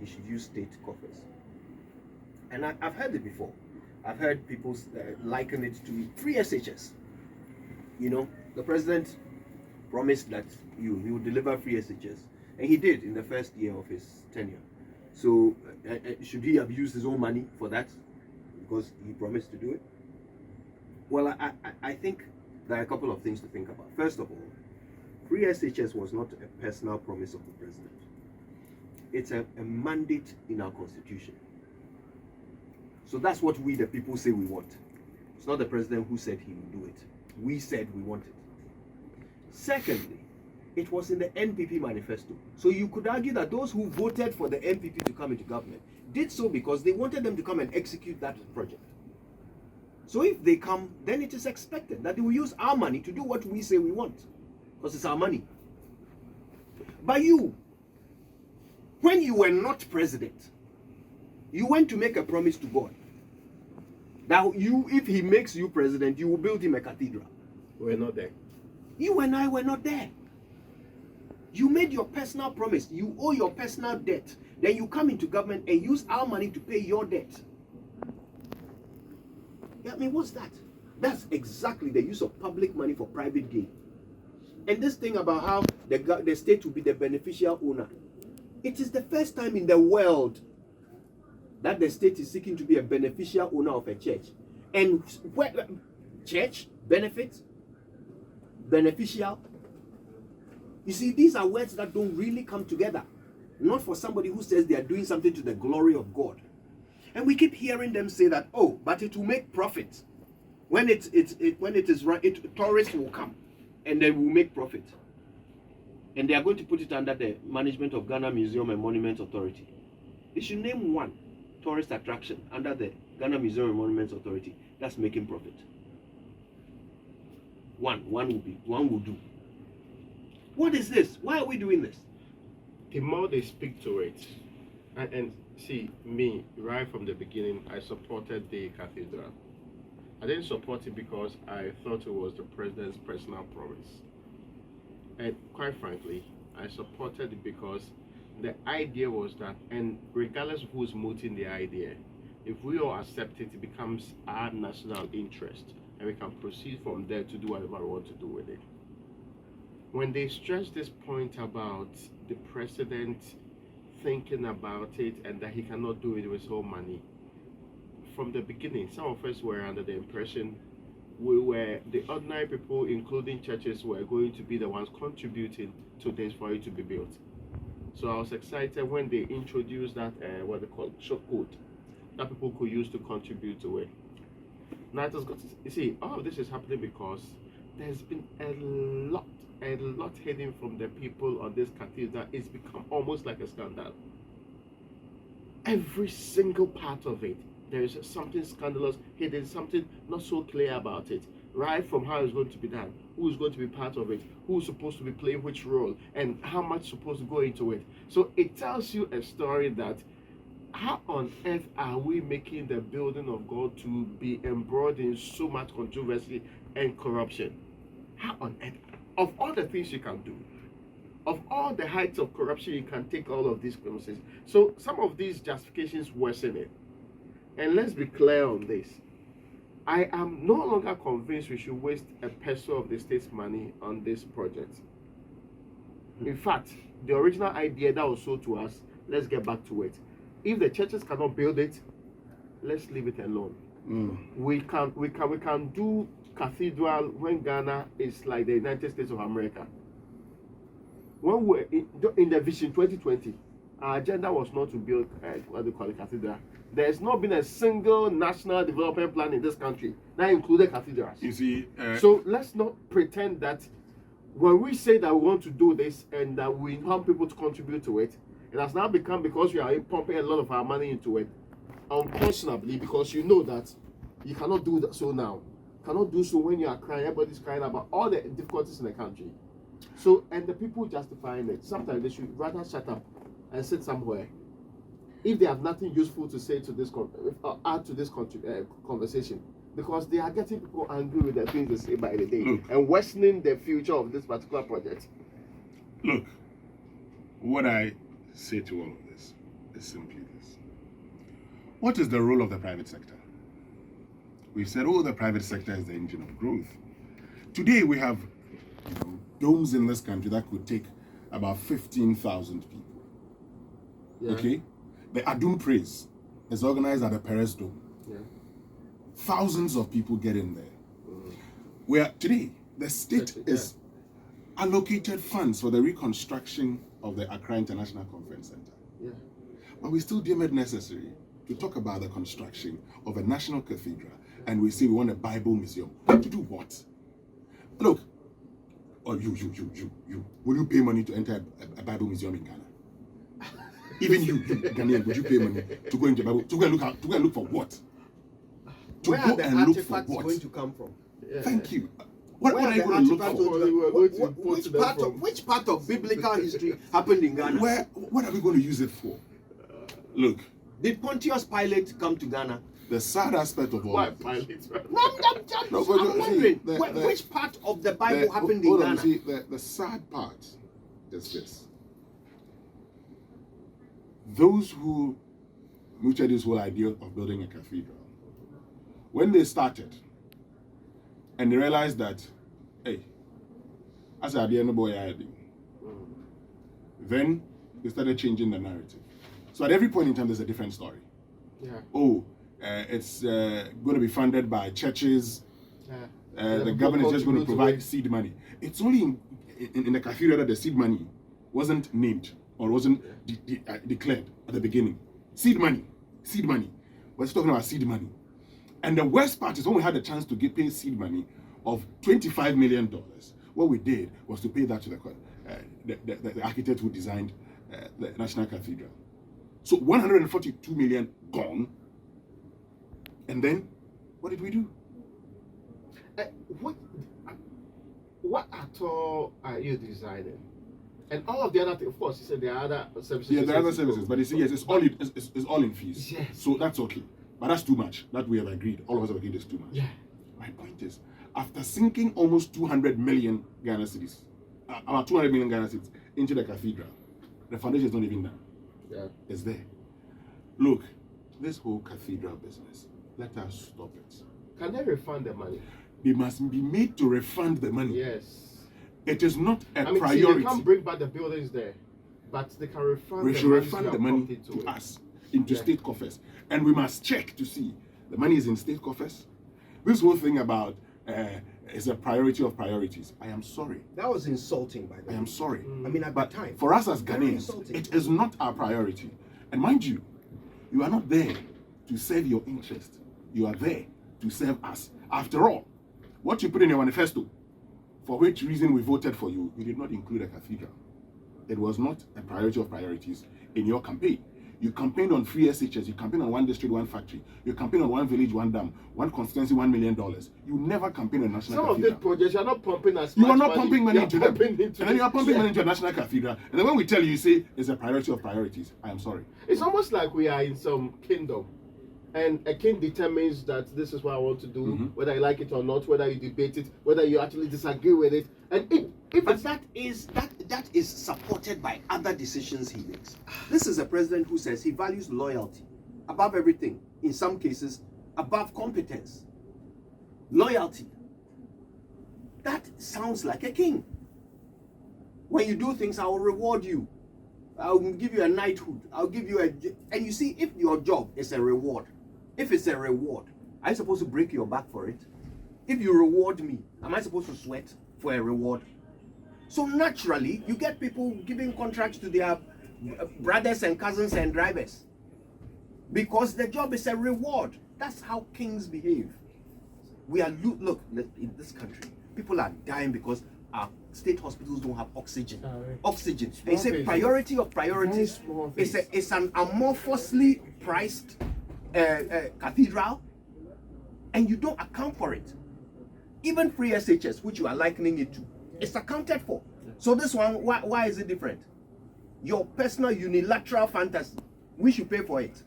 he should use state coffers. And I've heard it before. I've heard people liken it to free SHS. You know, the president promised that he would deliver free SHS, and he did in the first year of his tenure. So should he have used his own money for that because he promised to do it? Well, I think there are a couple of things to think about. First of all, free SHS was not a personal promise of the president. It's a mandate in our constitution. So that's what we, the people, say we want. It's not the president who said he would do it. We said we want it. Secondly, it was in the NPP manifesto. So you could argue that those who voted for the NPP to come into government did so because they wanted them to come and execute that project. So if they come, then it is expected that they will use our money to do what we say we want, because it's our money. But you, when you were not president, you went to make a promise to God that if he makes you president, you will build him a cathedral. We're not there. You and I were not there. You made your personal promise. You owe your personal debt. Then you come into government and use our money to pay your debt. I mean, what's that? That's exactly the use of public money for private gain. And this thing about how the state will be the beneficial owner. It is the first time in the world that the state is seeking to be a beneficial owner of a church. And church, benefit, beneficial. You see, these are words that don't really come together. Not for somebody who says they are doing something to the glory of God. And we keep hearing them say that, oh, but it will make profit. When it is right, tourists will come and they will make profit. And they are going to put it under the management of Ghana Museum and Monuments Authority. They should name one tourist attraction under the Ghana Museum and Monuments Authority that's making profit. One will do. What is this? Why are we doing this? The more they speak to it, and see, me, right from the beginning, I supported the cathedral. I didn't support it because I thought it was the president's personal promise. And quite frankly, I supported it because the idea was that, and regardless of who's mooting the idea, if we all accept it, it becomes our national interest, and we can proceed from there to do whatever we want to do with it. When they stress this point about the president thinking about it and that he cannot do it with his own money, from the beginning, some of us were under the impression the ordinary people, including churches, were going to be the ones contributing to this for it to be built. So I was excited when they introduced that, what they call short code, that people could use to contribute to it. Now, you see, all of this is happening because there's been a lot hidden from the people on this cathedral. It's become almost like a scandal. Every single part of it, there is something scandalous hidden, something not so clear about it. Right from how it's going to be done, who is going to be part of it, who's supposed to be playing which role, and how much is supposed to go into it. So it tells you a story that how on earth are we making the building of God to be embroiled in so much controversy and corruption? How on earth? Of all the things you can do, of all the heights of corruption, you can take all of these premises. So some of these justifications worsen it. And let's be clear on this. I am no longer convinced we should waste a peso of the state's money on this project. In fact, the original idea that was sold to us, let's get back to it. If the churches cannot build it, let's leave it alone. We can do cathedral when Ghana is like the United States of America. When we're in the Vision 2020, our agenda was not to build what they call a cathedral. There has not been a single national development plan in this country that included cathedrals. You see, so let's not pretend that when we say that we want to do this and that we want people to contribute to it, it has now become because we are pumping a lot of our money into it unconscionably, because you know that you cannot do that so now. You cannot do so when you are crying. Everybody's crying about all the difficulties in the country. So, and the people justifying it, sometimes they should rather shut up and sit somewhere if they have nothing useful to say to this add to this conversation, because they are getting people angry with the things they say by the day and worsening the future of this particular project. Look, what I say to all of this is simply this. What is the role of the private sector? We've said, oh, the private sector is the engine of growth. Today we have domes in this country that could take about 15,000 people. Yeah. Okay? The Adum Praise is organized at the Perez Dome. Yeah. Thousands of people get in there. Where today, the state is allocated funds for the reconstruction of the Accra International Conference Center. Yeah. But we still deem it necessary to talk about the construction of a National Cathedral, and we say we want a Bible museum. To do what? Look, or you, will you pay money to enter a Bible museum in Ghana? Even you, Ghanaian, would you pay money to go into Bible, to go and look for what? To Where go are the and look for artifacts what? going to come from? Yeah. Thank you. What Where are you the going to look artifacts for? going to We're going to which part of biblical history happened in Ghana? What are we going to use it for? Look, Did Pontius Pilate come to Ghana? the sad aspect of all Why of this. Pilate? No, but I'm wondering, see, which part of the Bible happened in hold on, Ghana? see, the sad part is this. Those who nurtured this whole idea of building a cathedral, when they started, and they realized that, hey, as I did, then they started changing the narrative. So at every point in time, there's a different story. Yeah. Oh, it's going to be funded by churches. The government is just going to provide seed money. It's only in the cathedral that the seed money wasn't named or wasn't declared at the beginning. Seed money. We're just talking about seed money. And the worst part is when we had the chance to pay seed money of $25 million, what we did was to pay that to the architect who designed the National Cathedral. So 142 million gone. And then, what did we do? What at all are you designing? And all of the other things, of course, you said there are other services. Yeah, there are other services, but you see, yes, it's all in fees. Yes. So that's okay. But that's too much. That we have agreed. All of us have agreed it's too much. Yeah. My point is, after sinking almost 200 million Ghana cedis, about 200 million Ghana cedis into the cathedral, the foundation is not even done. Yeah. It's there. Look, this whole cathedral business, let us stop it. Can they refund the money? They must be made to refund the money. Yes. It is not a See, priority. they can't bring back the buildings there, but they can refund. We the should money refund you the have money pumped into to it. us, into state coffers. And we must check to see the money is in state coffers. This whole thing about is a priority of priorities. I am sorry. That was insulting, by the way. I am sorry. I mean, at But the time. for us as Very Ghanaians, insulting. it is not our priority. And mind you, you are not there to serve your interest. You are there to serve us. After all, what you put in your manifesto, for which reason we voted for you, you did not include a cathedral. It was not a priority of priorities in your campaign. You campaigned on free SHS, you campaigned on one district, one factory, you campaigned on one village, one dam, one constituency, $1 million. You never campaigned on national Some cathedral. of these projects, you're not pumping as You much are not pumping money into them. pumping And then you are pumping money into a national cathedral. And then when we tell you, you say it's a priority of priorities. I am sorry. It's almost like we are in some kingdom, and a king determines that this is what I want to do, whether you like it or not, whether you debate it, whether you actually disagree with it. And if But it's that is supported by other decisions he makes. This is a president who says he values loyalty above everything. In some cases, above competence. Loyalty. That sounds like a king. When you do things, I will reward you. I'll give you a knighthood. I'll give you a... And you see, if your job is a reward, if it's a reward, are you supposed to break your back for it? If you reward me, am I supposed to sweat for a reward? So naturally, you get people giving contracts to their brothers and cousins and drivers. Because the job is a reward. That's how kings behave. We are... Look, in this country, people are dying because our state hospitals don't have oxygen. Oxygen. It's a priority of priorities. It's an amorphously priced cathedral, and you don't account for it. Even free SHS, which you are likening it to, it's accounted for. So this one, why is it different? Your personal unilateral fantasy, we should pay for it.